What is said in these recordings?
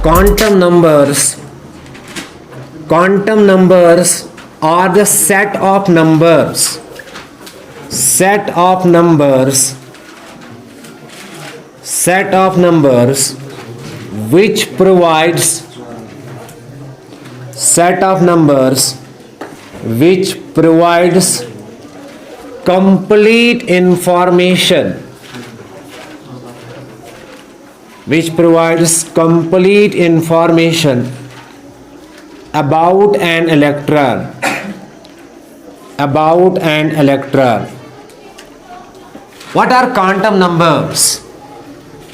quantum numbers are the set of numbers which provides complete information about an electron. What are quantum numbers?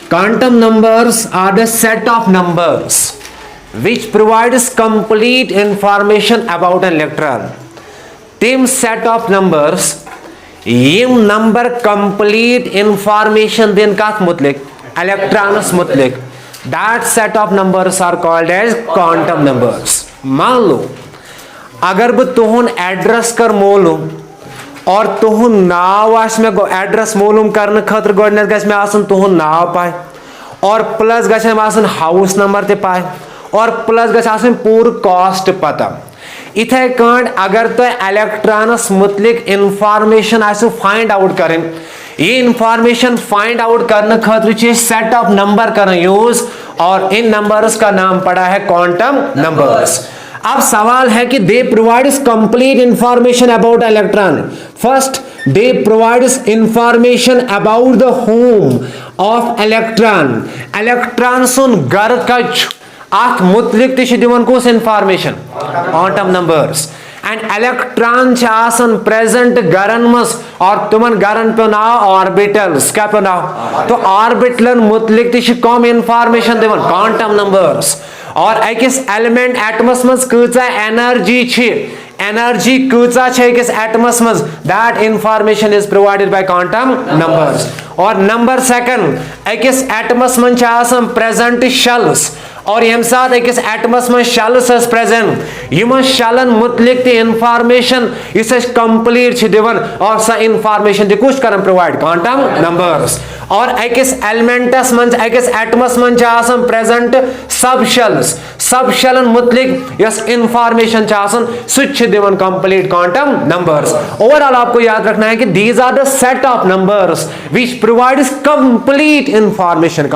Quantum numbers are the set of numbers which provides complete information about an electron. Tim set of numbers yim number complete information din kath mutlik electrons mutlik. That set of numbers are called as quantum numbers. मान लो अगर बह तुहन address कर मालूम और तुहन नाव मे address मालूम करने खतर गोडनेथ गछ मे आसन तुहन नाव पाए और प्लस गछ मे आसन हाउस नंबर ते पाए और प्लस गछ आसन पूर कॉस्ट पता। इथे कण अगर तो इलेक्ट्रॉनस मुतलिक इंफॉर्मेशन आसो फाइंड आउट करें, ये इंफॉर्मेशन फाइंड आउट करने खतर सेट ऑफ नंबर करना यूज और इन नंबर्स का नाम पड़ा है क्वांटम नंबर्स। अब सवाल है कि they provides complete information about electron. First they provides information about the home of electron. Electron सुन घर कच अथ मुतलिक ति दिवन कुस information quantum numbers. And electron आसन प्रेजेंट गरन मस और तुमन गरन पे नाव ऑर्बिटल्स क्या पे नाव तो ऑर्बिटलन मुतलिक ति कम इंफॉर्मेशन दिवन क्वांटम नंबर्स। और अकिस एलिमेंट एटमस मस कचा एनर्जी छी एनर्जी कचा छ अकिस एटमस मस that information is provided by quantum numbers. और नंबर सेकंड अकिस एटमस मन छ आसन प्रेजेंट शेल्स और यम साथ अकिस एटमस में शेल्स प्रेजेंट यम शेलन मुतलिक इंफॉर्मेशन इस कंप्लीट दिवन और सा इंफॉर्मेशन कुछ कर प्रोवाइड क्वांटम नंबर्स। और अकिस एलिमेंटस मन अकिस एटमस मन प्रेजेंट सब शेलन मुतलिक यस इंफॉर्मेशन सह दिवन कंप्लीट क्वांटम नंबर्स। ओवरऑल आपको याद रखना है कि these are the set of numbers which provides complete information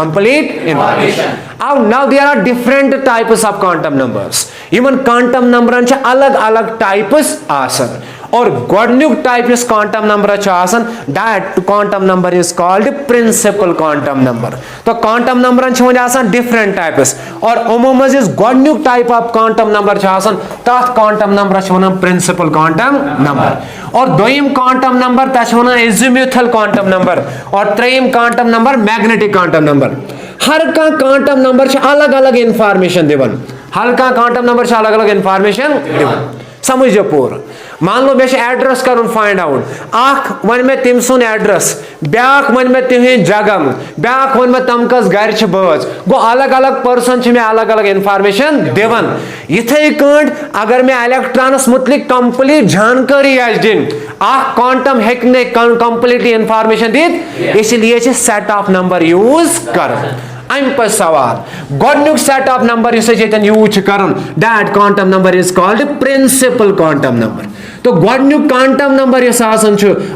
Now there are different types of quantum numbers. Even quantum number अलग अलग types आसन और गोडन्युक type इस quantum number आसन that quantum number is called principal quantum number. तो quantum number आसन different types और उमोमज इस गोडन्युक type of quantum number आसन ताथ quantum number वनान principal quantum number। और दोयम quantum number ताछ वनान azimuthal quantum number और त्रेयम quantum number magnetic quantum number। हर का quantum number अलग अलग इंफॉर्मेशन दिवन हर का क्वांटम नंबर अलग अलग इंफॉर्मेशन दिवन समझो पूर। मान लो मे एड्रेस कर फाइंड आउट अख वन मे तम सुन एड्रेस ब्याक वन मे तिहन जगह ब्याक वन मे तम कस घर बज गो अलग अलग पर्सन मे अलग अलग इंफॉर्मेशन दिवन। इथे कण अगर मे इलेक्ट्रॉनस मुतलिक कंप्लीट जानकारी आज दिन अख क्वांटम हेकने कंप्लीटली इंफॉर्मेशन दित इसलिए सेट ऑफ नंबर यूज कर। अम पे सवाल गोडन्युक सेट ऑफ नंबर यूज कर that quantum number is called principal quantum number. तो गोडन्युक क्वांटम नंबर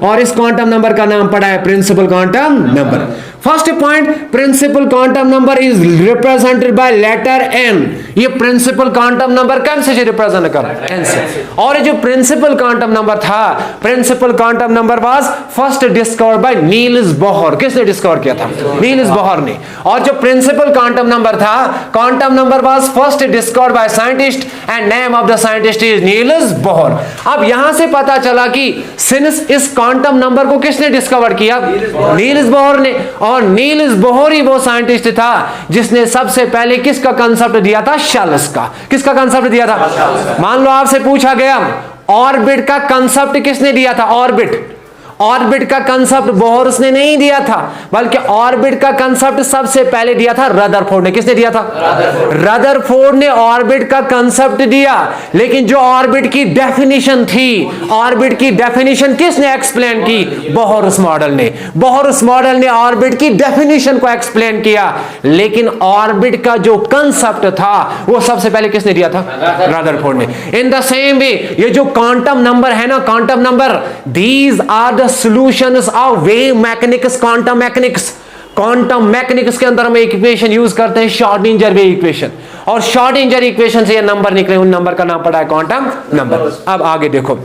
और इस क्वांटम नंबर का नाम पड़ा है principal quantum number. First point principal quantum number is represented by letter n. ये प्रिंसिपल क्वांटम नंबर कौन से रिप्रेजेंट कर एन से। और ये जो प्रिंसिपल क्वांटम नंबर था principal quantum number was first discovered by Niels Bohr. किसने डिस्कवर किया था नील्स बोहर ने। और जो प्रिंसिपल क्वांटम नंबर था quantum number was first discovered by scientist and name of the scientist is Niels Bohr. अब यहां से पता चला कि सिंस इस क्वांटम नंबर को किसने डिस्कवर किया नील्स बोहर ने। और नील्स बोहर ही वो साइंटिस्ट था जिसने सबसे पहले किसका कंसेप्ट दिया था शेल्स का। किसका कंसेप्ट दिया था। मान लो आपसे पूछा गया ऑर्बिट का कंसेप्ट किसने दिया था। ऑर्बिट ऑर्बिट का कंसेप्ट बोहर्स ने नहीं दिया था, बल्कि ऑर्बिट का कंसेप्ट सबसे पहले दिया था रदरफोर्ड ने। किसने दिया था? रदरफोर्ड ने ऑर्बिट का कंसेप्ट दिया। लेकिन जो ऑर्बिट की डेफिनेशन थी, ऑर्बिट की डेफिनेशन किसने एक्सप्लेन की? बोहर्स मॉडल ने। बोहर्स मॉडल ने ऑर्बिट की डेफिनेशन को एक्सप्लेन किया, लेकिन ऑर्बिट का जो कंसेप्ट था वो सबसे पहले किसने दिया था? रदरफोर्ड ने। इन द सेम वे ये जो क्वांटम नंबर है ना, quantum number, these are the solutions of wave mechanics, quantum mechanics. Quantum mechanics के अंदर हम एक इक्वेशन यूज करते हैं, शॉर्डिंजर वेव इक्वेशन, और शॉर्डिंजर इक्वेशन से ये नंबर निकले, उन नंबर का नाम पड़ा है क्वांटम नंबर। अब आगे देखो,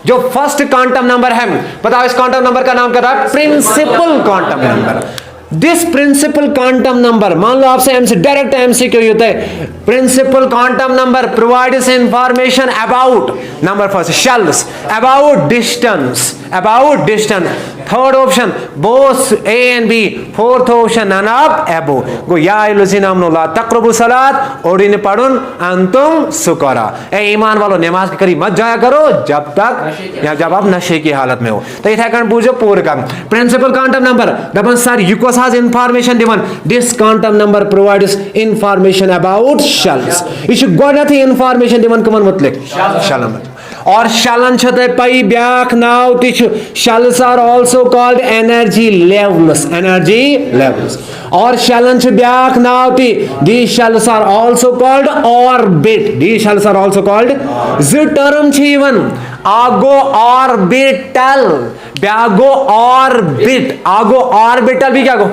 जो फर्स्ट क्वांटम नंबर है, बताओ इस क्वांटम नंबर का नाम क्या था? Principal quantum number. This principal quantum number, मान लो आपसे एमसी डायरेक्ट एमसीक्यू होता है, principal quantum number provides information about, number first shells, about distance, about distance, third option both A and B, fourth option none of above. गो या इलुजिन हमनो ला तकरबु सलात Odin पढ़ुन अंतुम सुकरा। ए ईमान वालों, नमाज के करीब मत जाया करो जब तक या जब आप नशे की हालत में हो। तो इथे कण पूछो पूरे का प्रिंसिपल क्वांटम नंबर दबन सर यूकोस has information given. This quantum number provides information about shells. You should go to the information given कमन मतलब shell number. और शलन छते पई ब्याख नाव तिछु, shells are also called energy levels, energy levels. और शलन छ ब्याख नाव ति, these shells are also called orbit, these shells are also called z term छ even आगो orbital, ब्यागो ऑर्बिट, आगो ऑर्बिटल भी क्या गो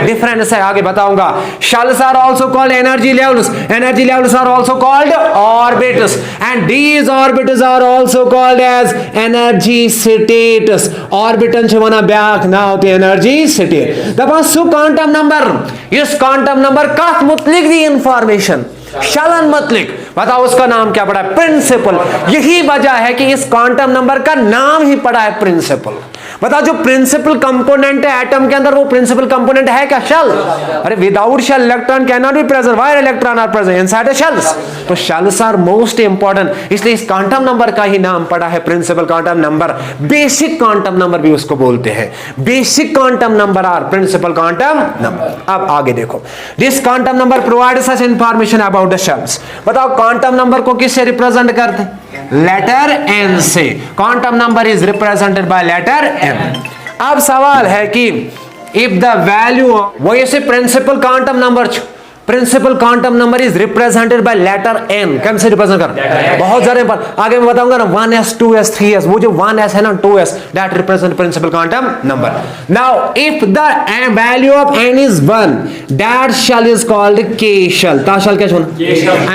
डिफरेंस है, आगे बताऊंगा। Shells are also called energy levels, energy levels are also called orbits, and these orbits are also called as energy states. ऑर्बिटन छ वना ब्याग ना होती एनर्जी स्टेट। दबा सु क्वांटम नंबर, इस क्वांटम नंबर का मुतलिक दी इंफॉर्मेशन शलन मतलिक, बताओ उसका नाम क्या पड़ा है? प्रिंसिपल। यही वजह है कि इस क्वांटम नंबर का नाम ही पड़ा है प्रिंसिपल। बताओ जो प्रिंसिपल कंपोनेंट है एटम के अंदर, वो प्रिंसिपल कंपोनेंट है क्या? शेल। अरे without shell electron can not be present, why electron are present inside the shells. तो शेल्स आर मोस्ट इंपॉर्टेंट, इसलिए इस क्वांटम नंबर का ही नाम पड़ा है principal quantum number. Basic quantum number भी उसको बोलते हैं, basic quantum number are principal quantum number. अब आगे देखो, this quantum number provides such information about the shells. बताओ क्वांटम नंबर को किससे रिप्रेजेंट करते हैं? लेटर एन से। Quantum number is represented by letter n. अब सवाल है कि इफ द वैल्यू, वो ऐसे principal quantum number, principal quantum number is represented by letter n. कौन से रिप्रेजेंट कर? बहुत ज्यादा इंपॉर्टेंट, आगे मैं बताऊंगा ना, 1s 2s 3s, वो जो 1s है ना 2s, that represent principal quantum number. Now if the value of n is 1, that shell is called k shell. ता शेल क्या होना?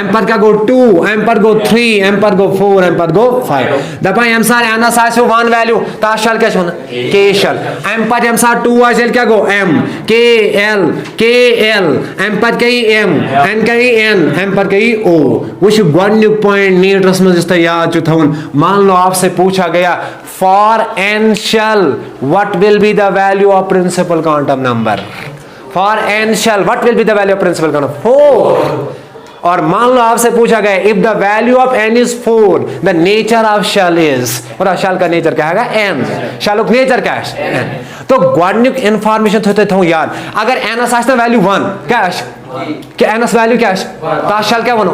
m पर क्या गो 2, m पर गो 3, m पर गो 4, m पर गो 5। दपा m सार n सार 1 वैल्यू, ता शेल क्या होना? k shell. m पर m सार 2 शेल क्या गो m, k l, k l, m पर कई m, n कई n, m पर कई o। वो गोडन्युक पॉइंट नीड्स में जिस याद जो था, मान लो आपसे पूछा गया for n shell what will be the value of principal quantum number, for n shell what will be the value of principal quantum 4। और मान लो आपसे पूछा गया if the value of n is 4, the nature of shell is, और shell का nature क्या है? n। शेल का नेचर क्या है? n। तो गोडन्युक इंफॉर्मेशन होते थे याद, अगर n आस्ते वैल्यू 1 क्या है, क्या एनएस वैल्यू क्या है? तो शेल क्या बनो?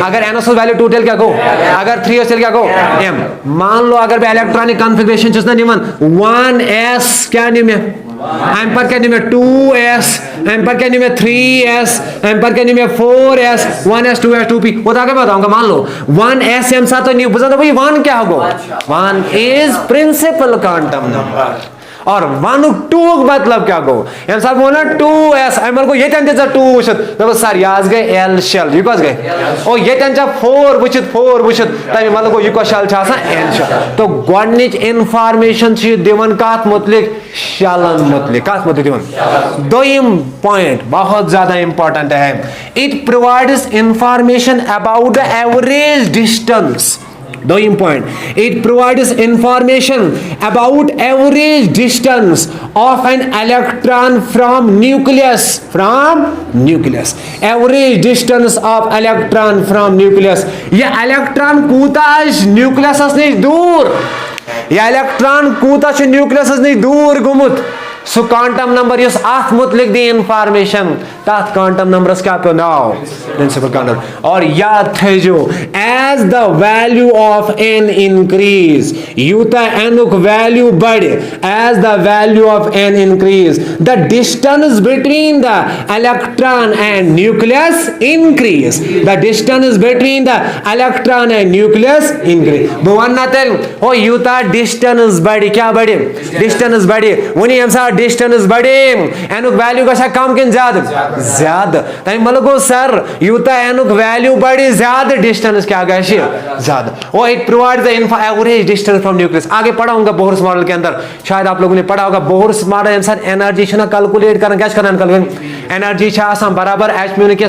अगर एनएस वैल्यू 2 टेल क्या गो, अगर 3 टेल क्या गो m। मान लो अगर इलेक्ट्रॉनिक कॉन्फ़िगरेशन जिसने निमन 1s क्या निमे, m पर क्या निमे 2s, m पर क्या निमे 3s, m पर क्या निमे 4s, 1s 2s 2p। वो तो आगे बताऊंगा। मान लो 1s m साथ तो नहीं बुझा, तो भाई 1 क्या होगा? 1 इज प्रिंसिपल क्वांटम नंबर। और 1 2 मतलब क्या गो, एम साहब बोला 2s, एमर को ये टेंचा 2 वुशत, तो सर याज गए l शेल यू कस गए, और ये टेंचा 4 वुशत तभी मतलब को यू को शेल छासा n शेल। तो गोडनिच इंफॉर्मेशन छी दिवन कात मुतलिक शेलन मुतलिक, कात मुतलिक दिवन। दोयम पॉइंट बहुत ज्यादा इंपॉर्टेंट है, it provides information about the average distance. Doing point, it provides information about average distance of an electron from nucleus, average distance of electron from nucleus। ये electron कूता न्यूक्लियस नहीं दूर, या इलेक्ट्रॉन कूता छु न्यूक्लियस नश दूर गुमुत सो क्वांटम नंबर यस अथ मुतलिक दी इंफॉर्मेशन तथ क्वांटम नंबरस क्या पे नाउ प्रिंसिपल क्वांटम। और याद थो as the value of n increase यूता एनुक वैल्यू बढ़ as the value of n increase the distance between the electron and nucleus increase the distance between the electron and nucleus increase बह वन्ना तेल हो यूता डिस्टेंस बढ़ क्या बढ़ डिस्टेंस बढ़ वनी हम डिस्टेंस बढ़े एनुक वैल्यू गछा कम किन ज्यादा ज्यादा तम मतलब गो सर यूता एनुक वैल्यू बढ़ी ज्यादा डिस्टेंस क्या गए ज्यादा वो it provide the average distance from nucleus. आगे पढ़ा होगा बोहर्स मॉडल के अंदर शायद आप लोगों ने पढ़ा होगा बोहर्स मॉडल अनुसार एनर्जी कैलकुलेट करना क्या कैलकुलेट एनर्जी बराबर एच म्यू के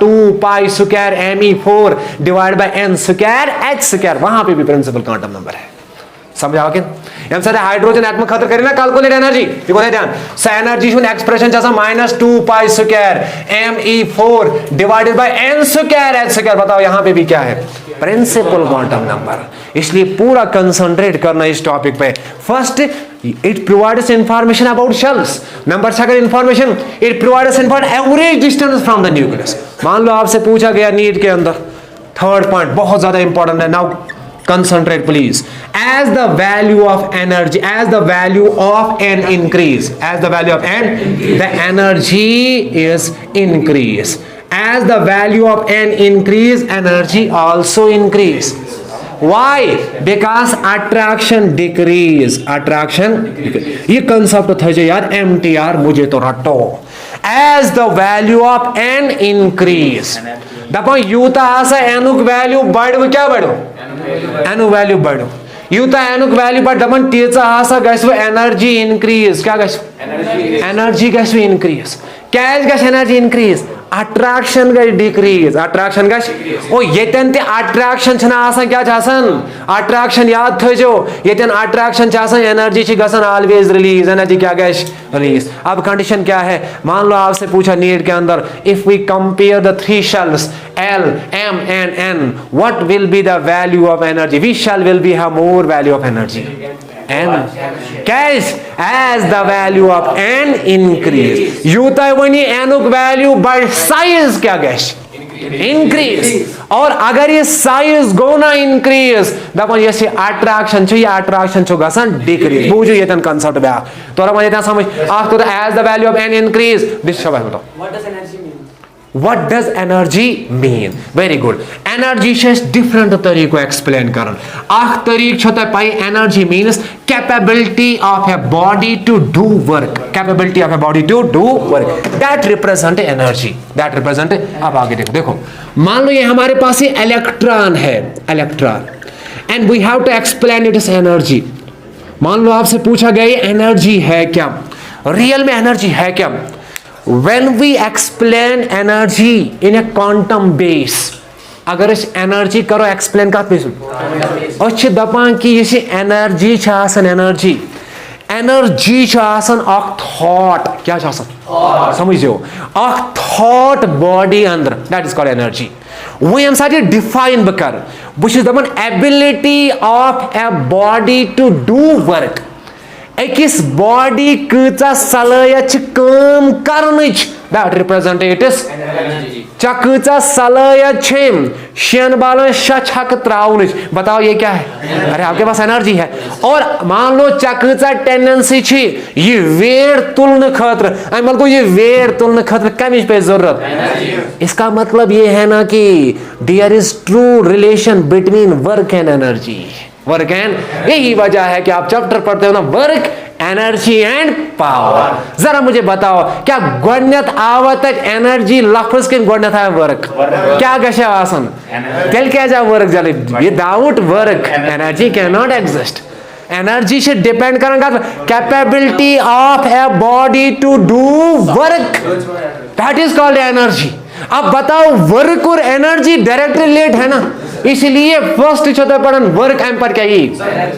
2 pi square me4 divide by n square h square वहां पे भी प्रिंसिपल क्वांटम नंबर है समझा कि यम सारे हाइड्रोजन एटम खतर करें ना कैलकुलेट एनर्जी देखो ध्यान स एनर्जी शुन एक्सप्रेशन जैसा -2 pi square me4 divided by n square h square बताओ यहां पे भी क्या है प्रिंसिपल क्वांटम नंबर। इसलिए पूरा कंसंट्रेट करना इस टॉपिक पे। First it provides information about shells number second information it provides average distance from the nucleus. मान लो आपसे पूछा गया नीट के अंदर थर्ड पॉइंट बहुत ज्यादा इंपॉर्टेंट है now concentrate please as the value of energy as the value of n increase as the value of n the energy is increase as the value of n increase energy also increase why because attraction decrease ये concept था जो यार MTR मुझे तो रटो as the value of n increase दपा यूता आसा एनुक वैल्यू बढ़ क्या बढ़ो एनु वैल्यू बढ़ो यूता एनुक वैल्यू बढ़ दपन तीचा आसा गसव एनर्जी इंक्रीज क्या गसव एनर्जी गसव इंक्रीज क्या गस एनर्जी इंक्रीज अट्रैक्शन गई डिक्रीज अट्रैक्शन गस ओ येतन ते अट्रैक्शन छना आसान क्या आसान अट्रैक्शन याद थजो येतन अट्रैक्शन आसान एनर्जी छि गसन ऑलवेज रिलीज एनर्जी क्या गस रिलीज। अब कंडीशन क्या है मान लो आपसे पूछा नीट के अंदर if we compare the three shells L M and N what will be the value of energy which shell will be have more value of energy n guys as the value of n increase Utah Vani n उक value बढ़ size क्या gas increase और अगर ये size गो ना increase दपन ये attraction छ ये अट्रैक्शन छ गसन डिक्रीज बुझो ये तन कांसेप्ट बया तोरा मजे ता समझ आख तो as the value of n increase this शब्द बताओ what does energy mean very good energy is different तरीको explain करन आख तरीक छता पाई energy means capability of a body to do work capability of a body to do work that represent energy that represent अब आगे देखो मान लो ये हमारे पास ये इलेक्ट्रॉन है electron and we have to explain its energy मान लो आपसे पूछा गया एनर्जी है क्या रियल में एनर्जी है क्या when we explain energy in a quantum base अगर इस एनर्जी करो एक्सप्लेन का अच्छे दपान की ये एनर्जी एनर्जी एनर्जी अख थॉट क्या समझो अख थॉट बॉडी अंदर दैट इज कॉल्ड एनर्जी वो हम साथ डिफाइन बकर बुश दपान ability of a body to do work अकिस बॉडी कचा सलाहियत काम करनच दैट रिप्रेजेंटेटिव्स चा कचा सलाहियत शेन बालन छक त्राउनच बताओ ये क्या है अरे आपके पास एनर्जी है। और मान लो चा कचा टेंडेंसी ये वेट तुलने खतर मतलब ये वेट तुलने खतर कमिश पे जरूरत इसका मतलब ये है ना कि there is true relation between work and energy work एंड यही वजह है कि आप चैप्टर पढ़ते हो ना वर्क एनर्जी एंड पावर। जरा मुझे बताओ क्या गोडनेथ आवा तक एनर्जी लफ्ज के गोडनेथ आया वर्क क्या गशे आसन तेल क्या जा वर्क जले without work energy can not exist energy से डिपेंड करेगा capability of a body to do work that is called energy. अब बताओ वर्क और एनर्जी डायरेक्ट रिलेट है ना इसलिए फर्स्ट छोटा पढ़न वर्क एम्पर क्या ही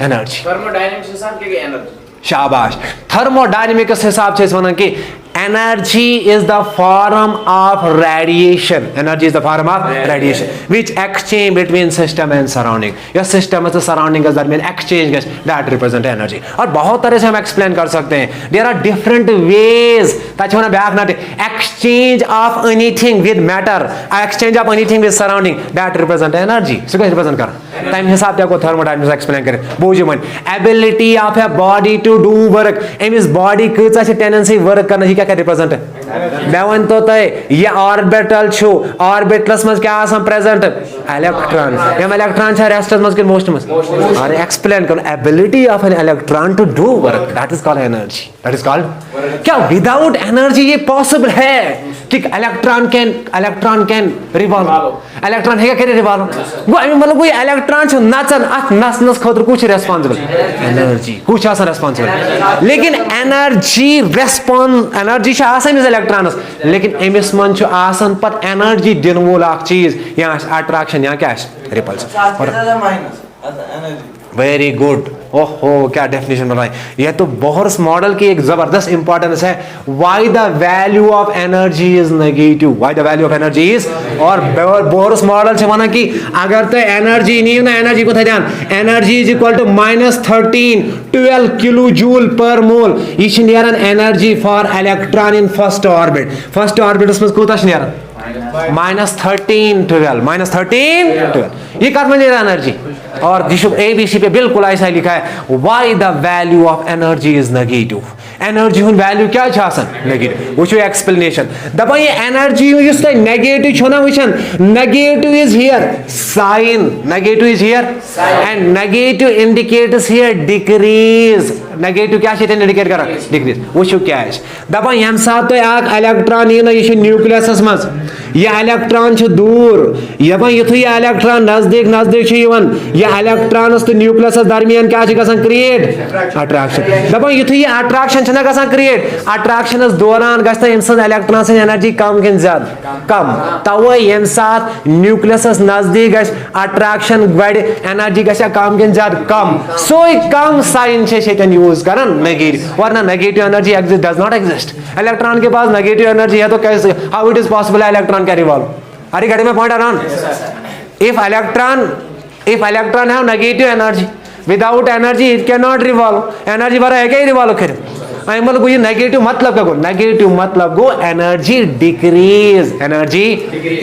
एनर्जी थर्मोडायनेमिक्स हिसाब के एनर्जी शाबाश थर्मोडायनेमिक्स हिसाब से वन कि Energy is the form of radiation. Energy is the form of radiation which exchange between system and surrounding. Your system and surrounding के दरमियान exchange गश that represent energy. और बहुत तरह से हम explain कर सकते हैं. There are different ways. ताकि होना ब्याक ना exchange of anything with matter, exchange of anything with surrounding that represent energy. So क्या represent कर? टाइम हिसाब से आपको thermodynamics explain करें. बोझ मन ability of a body to do work. Amiss body कितना से tendency work करना ही क्या रिप्रेजेंट है मैं वन तो तय ये ऑर्बिटल छु ऑर्बिटलस में क्या आसम प्रेजेंट इलेक्ट्रॉन यम इलेक्ट्रॉन छ रेस्टस में के मोस्ट में और एक्सप्लेन करो ability of an electron to do work that is called energy that is called क्या विदाउट एनर्जी ये पॉसिबल है कि इलेक्ट्रॉन कैन रिवॉल्व इलेक्ट्रॉन है क्या रिवॉल्व वो मतलब कोई इलेक्ट्रॉन छ नचन अथ नसनस खतर कुछ रिस्पांसिबल एनर्जी कुछ आसान रिस्पांसिबल लेकिन एनर्जी रेस्पॉन्स एनर्जी छ आसान इस इलेक्ट्रॉनस लेकिन एमिस मन छ आसान पर एनर्जी दिन वोल अख चीज या अट्रैक्शन या क्या रिपल्शन वेरी गुड ओहो क्या डेफिनेशन बनाई यह तो बोहर्स मॉडल की एक जबरदस्त इंपॉर्टेंस है why the value of energy is negative why the value of energy is और बोहर्स मॉडल से माना कि अगर तो एनर्जी नहीं ना एनर्जी को था ध्यान energy is equal to -12 kilo joule per mole ये नेरन energy for electron in first orbit में कोता नेरन -13 ये कर में एनर्जी और ABC पे बिल्कुल ऐसा लिखा है why the value of energy is negative energy हुन वैल्यू क्या छ नेगेटिव वो एक्सप्लेनेशन दपा ये एनर्जी युस तो नेगेटिव छ ना वचन negative is here sine negative is here and negative indicates here decrease negative क्या इंडिकेट कर डिक्रीज वो क्या दपा यम सात तो एक इलेक्ट्रॉन ये ये न्यूक्लियस मज यह इलेक्ट्रॉन दूर यपा युथ यह इलेक्ट्रॉन नजदीक यह इलेक्ट्रॉनस तो न्यूक्लियस दरमियान क्या क्रिएट अट्रैक्शन दपा युथ यह अट्रैक्शन क्रिएट अट्रैक्शनस दौरान गम इलेक्ट्रॉन से एनर्जी कम कि ज्यादा कम तवे यम सात न्यूक्लियस नजदीक अट्रैक्शन बढ़ एनर्जी कम कि ज्यादा कम सो कम साइन यूज कर नेगेटिव वरना negative energy does not exist electron के पास नेगेटिव एनर्जी है तो कैसे how it is possible electron can revolve अरे घड़ी में point around if electron have negative energy without energy it cannot revolve energy भरा है क्या रिवॉल्व करे आई मतलब ये नेगेटिव मतलब क्या नेगेटिव मतलब गो energy decrease energy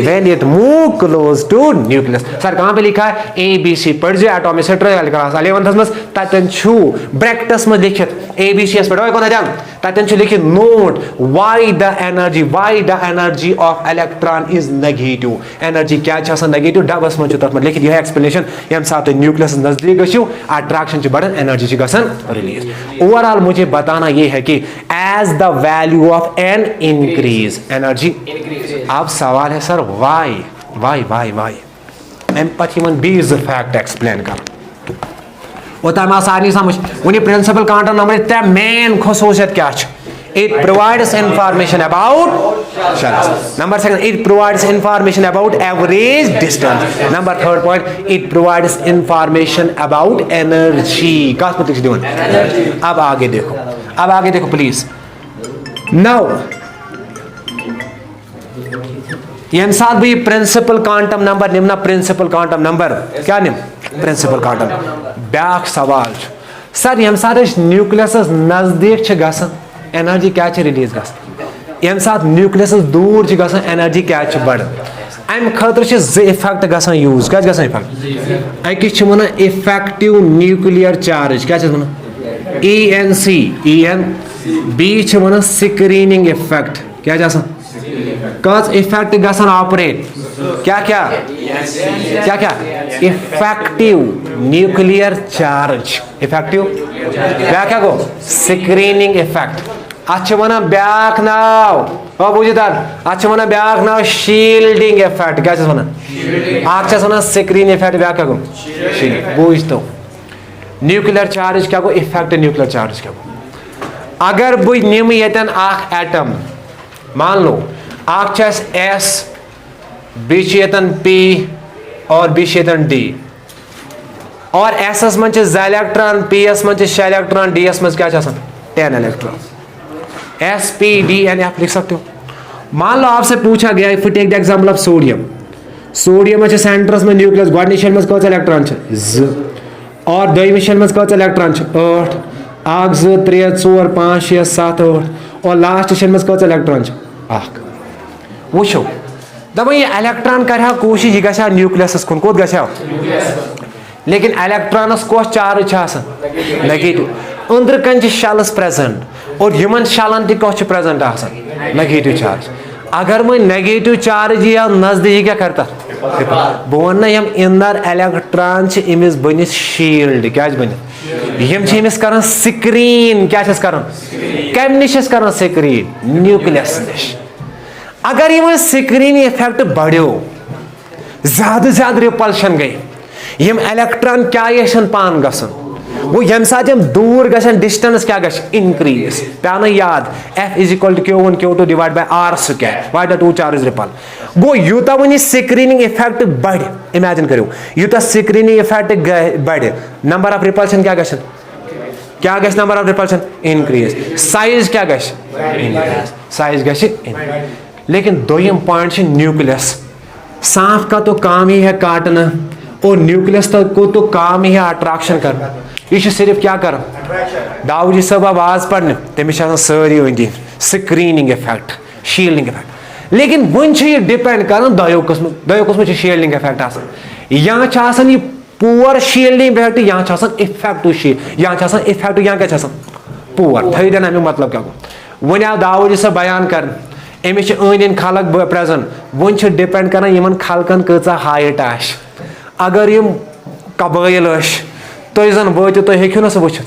when it move close to nucleus sir कहां पे लिखा है ABC पढ़ जो एटॉमिक स्ट्रक्चर क्लास 11th में ततन छु ब्रैकेट्स में लिखित ABC एस पढ़ो कोन जान ततन छु लिखित note why the energy of electron is negative energy क्या छ नेगेटिव डबस में छु तत में लिखित यह एक्सप्लेनेशन यम साथ न्यूक्लियस नजदीक गयो अट्रैक्शन छु बढ़न एनर्जी छु गसन रिलीज ओवरऑल मुझे बताना ये है कि as the value of n increase energy अब सवाल है सर वाई एम पति मन बीज फैक्ट एक्सप्लेन कर ओता मा सारी समझ उनी प्रिंसिपल क्वांटम नंबर ते मेन खसूसियत क्या छ it provides information about number second it provides information about average distance number third point it provides information about energy का प्रतीक दिवन अब आगे देखो प्लीज now यम साथ भी प्रिंसिपल क्वांटम नंबर निम्न प्रिंसिपल क्वांटम नंबर क्या निम प्रिंसिपल क्वांटम ब्याक सवाल सर यम साथ न्यूक्लियस नजदीक छ गसन एनर्जी क्या रिलीज गम सात न्यूक्लियस दूर एनर्जी क्या बढ़ अम खतर इफेक्ट ग यूज क्या इफेक्ट अकिस वन इफेक्टिव न्यूक्लियर चार्ज क्या ENC बी वन स्क्रीनिंग इफेक्ट क्या कस इफेक्ट ग ऑपरेट क्या इफेक्टिव न्यूक्लियर चार्ज इफेक्टिव क्या गो स्क्रीनिंग इफेक्ट अच्छा वन ब्याक नाव बुझदार अच्छा वन ब्याक नाव शील्डिंग इफेक्ट क्या वन स्क्रीन इफेक्ट ब्याक गो बुझ तो न्यूक्लियर चार्ज क्या गो इफेक्ट न्यूक्लियर चार्ज क्या गो अगर बुझ निम यतन आख एटम मान लो आख S बी यतन P और बी यतन D और एस मन इलेक्ट्रॉन P एस मन 6 इलेक्ट्रॉन D एस मन क्या 10 इलेक्ट्रॉन SPDNF लिख सकते हो। मान लो आपसे पूछा गया, if you take the example of sodium, sodium सेंटरस में न्यूक्लियस गोडनी शेल में कौन इलेक्ट्रॉन और दोयम शेल में कौन इलेक्ट्रॉन 8 1 2 3 4 5 6 7 8 और लास्ट शेल में कौन इलेक्ट्रॉन 1 वो दपान यह इलेक्ट्रॉन कर कोशिश यह ग न्यूक्लियस कुन कोत ग लेकिन इलेक्ट्रॉनस कौस चार्ज नेगेटिव अंदर कन शेल्स प्रेजेंट और ह्यूमन शेलन तह प्रेजेंट नेगेटिव चार्ज अगर मैं नेगेटिव चार्ज या नजदीक क्या करता बह वन ना इनर इलेक्ट्रॉन अमिस बनित शील्ड क्या बनित कर स्क्रीन क्या कर कम निश कर स्क्रीन न्यूक्लियस निश अगर ये स्क्रीन इफेक्ट बढ़ो ज्यादा ज्यादा रिपल्शन गई यम इलेक्ट्रॉन क्या पान गसन वो यम साथ दूर गसन डिस्टेंस क्या इनक्रीज पे ना याद F is equal to Q1 Q2 divide by R square why the two charge repel गो यूता वन स्क्रीनिंग इफेक्ट बढ़ इमेजिन करो यूता स्क्रीनिंग इफेक्ट बढ़ नंबर ऑफ रिपल्शन क्या गश number of repulsion increase size क्या गश इनक्रीज साइज गश लेकिन दोयम पॉइंट न्यूक्लियस सांप का तो काम ही है काटना और न्यूक्लियस को तो काम ही है अट्रैक्शन करना यह सिर्फ क्या कर दाऊदी साहब आवाज पढ़ने तमिस सारी अंदी स्क्रीनिंग इफेक्ट शील्डिंग इफेक्ट लेकिन वन डिपेंड कर दो कस्म शील्डिंग इफेक्ट या पुअर शील्डिंग इफेक्ट या इफेक्टिव शील्ड या इफेक्टिव या क्या पुअर थी दिन अमुक मतलब क्या गो वन आव दाऊदी साहब बयान कर अमिस अंद खलक प्रेजेंट वन डिपेंड कर खलकन कचा हाइट अगर यम कबाइल तुम जन वो तुम हेक्यू ना सह वुचित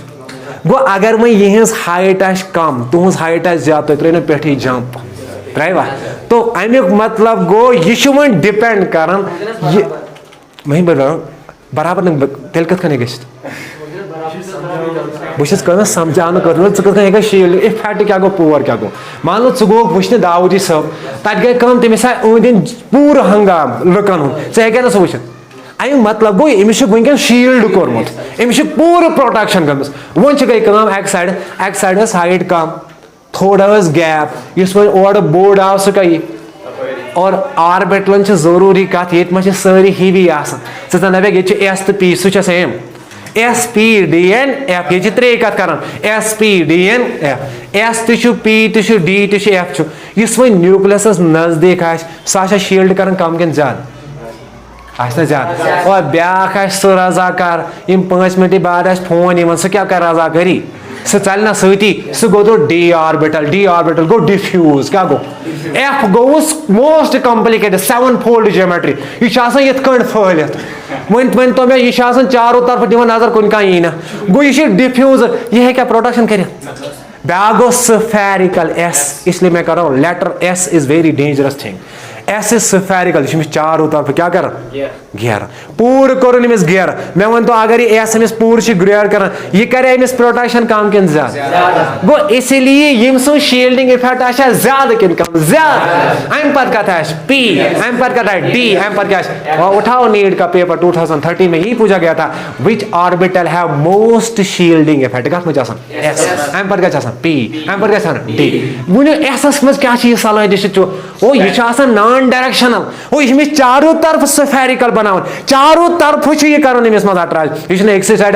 गो अगर मैं यहज हाइट कम तुहज हाइट ज्यादा तुम त्रो पे जंप त्रवा तो अमुक मतलब गो यह वो डिपेंड कर वही बराबर तेल कत कन बहुत समझान कर शील्ड इफेक्ट क्या गो पुअर क्या गो मान लो गो वुचने दाऊदी साहब तत गई तमिस अंद पूरा हंगाम लुकन हे ना सह वुचित अमुक मतलब गो अमिस वनकन शील्ड कोर्मुत अमिस पूरा प्रोटेक्शन गमस वन गई एक साइड हाइट कम थोड़ा गैप इस और बोर्ड आव सह कई और ऑर्बिटलन जरूरी कत ये सारी हिवी आसान ये S तो P सह सेम SPDNF ये त्रे कत कर SPDNF S तो P तो D तो F इस वो न्यूक्लियस नजदीक सह शील्ड कर कम कि ज्यादा ज्यादा और ब्याख सह रजाकार 5 मिनट बाद फोन सह क्या कर रजाकारी सह चल ना सती सह गो तो D ऑर्बिटल गो डिफ्यूज क्या गो F गो मोस्ट कॉम्प्लिकेटेड 7-fold ज्योमेट्री यह ये फहलित वन तो मे यह चारों तरफ दिवान नजर कुन यी ना गो यह डिफ्यूज यह क्या प्रोटेक्शन कर ब्या गो स्फेरिकल S इसलिए मैं कर रहा हूँ letter S is very dangerous thing S is spherical चारों तरफ क्या कर घेर पूर कर घेर मे वन तो अगर यह S पूर घेर कर यह करे प्रोटेक्शन कम कि ज्यादा गो इसलिए यम सो शील्डिंग इफेक्ट ज्यादा कि कम ज्यादा अम पे कत P अम पे कत D अम पे क्या उठाओ नीट का पेपर 2013 में यही पूछा गया था which orbital have most shielding effect कत मज S अम पे क्या P अम पे क्या D वो S मज क्या सलाह ओ यह नॉन डायरेक्शनल वो यह चारों तरफ स्फेरिकल बनावन चारों तरफ यह कर अट्रैक्शन यह एक साइड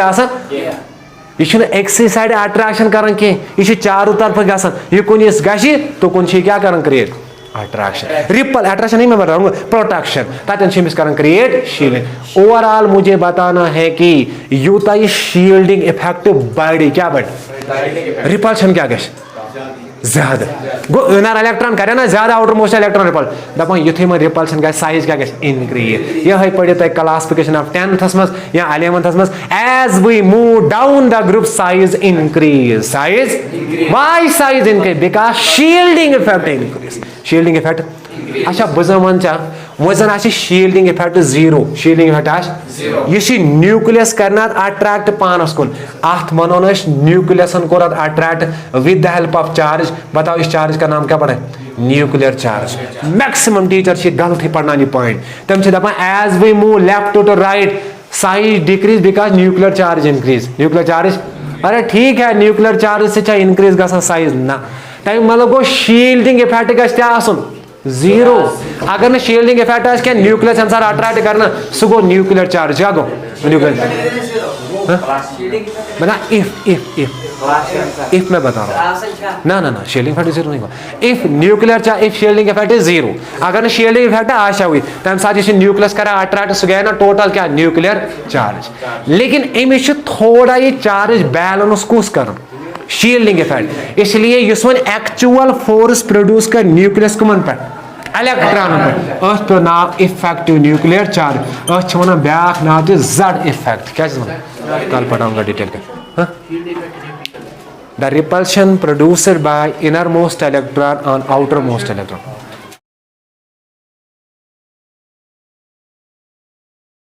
यह एक साइड अट्रैक्शन कर यह चारों तरफ ग कुन ग तो कुन क्या कर क्रिएट अट्रैक्शन रिपल अट्रैक्शन नहीं मैं बता रहा हूँ प्रोटेक्शन तथन कर क्रिएट शील्डिंग ओवरऑल मुझे बताना है कि यूता यह शील्डिंग इफेक्ट बढ़ क्या बढ़ रिपल्शन क्या गश ज्यादा गो इनर इलेक्ट्रॉन करे ना ज्यादा आउटर मोस्ट इलेक्ट्रॉन रिपल दपान युथे में रिपल्शन गई साइज क्या इनक्रीज यह पढ़ो तुम क्लासिफिकेशन ऑफ 10th मज या 11th मज as we move down the group size increase size why size increase because shielding effect increase shielding effect अच्छा बजन वन वजन shielding effect zero shielding effect यह न्यूक्लियस कर अट्रैक्ट पानस कुन अत मनो nucleus core attract with the help of charge बताओ इस चार्ज का नाम क्या पढ़े न्यूक्लियर चार्ज मैक्सिमम टीचर गलत पढ़ना यह पॉइंट तम दपान as we move left to right size decrease because nuclear charge increase nuclear charge अरे ठीक है न्यूक्लियर चार्ज से इंक्रीज ग साइज ना तमें मतलब go shielding effect go zero. अगर न शील्डिंग इफेक्ट आज क्या न्यूक्लियस अंसार अट्रैक्ट करना सो गो न्यूक्लियर चार्ज क्या गो न्यूक्लियर बना इफ मैं बता रहा हूँ ना शील्डिंग इफेक्ट जीरो नहीं हो। If nuclear charge if shielding effect is zero अगर न शील्डिंग इफेक्ट आशा हुई तम साथ न्यूक्लियस कर अट्रैक्ट सो गया ना टोटल क्या न्यूक्लियर चार्ज। लेकिन अमिस थोड़ा ये चार्ज बैलेंस कुस कर शील्डिंग इफेक्ट इसलिए इस वन एक्चुअल फोर्स प्रोड्यूस कर न्यूक्लियस कमन पे इलेक्ट्रॉन पे now effective nuclear charge one back now Z effect क्या कल पढ़ाऊंगा डिटेल का। The repulsion produced by inner most electron on outer most electron